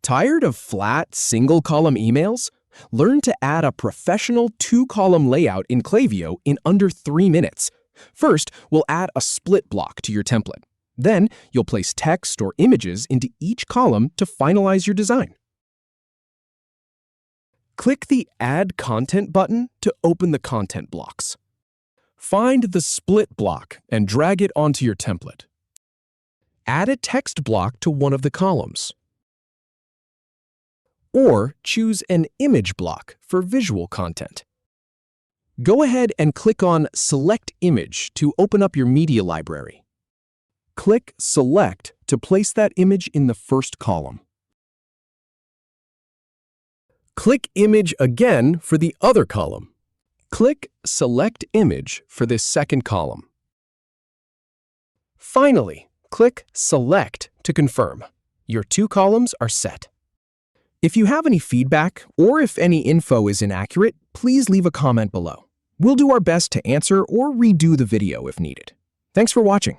Tired of flat, single-column emails? Learn to add a professional two-column layout in Klaviyo in under 3 minutes. First, we'll add a split block to your template. Then, you'll place text or images into each column to finalize your design. Click the Add Content button to open the content blocks. Find the split block and drag it onto your template. Add a text block to one of the columns. Or choose an image block for visual content. Go ahead and click on Select Image to open up your media library. Click Select to place that image in the first column. Click Image again for the other column. Click Select Image for this second column. Finally, click Select to confirm. Your 2 columns are set. If you have any feedback or if any info is inaccurate, please leave a comment below. We'll do our best to answer or redo the video if needed. Thanks for watching.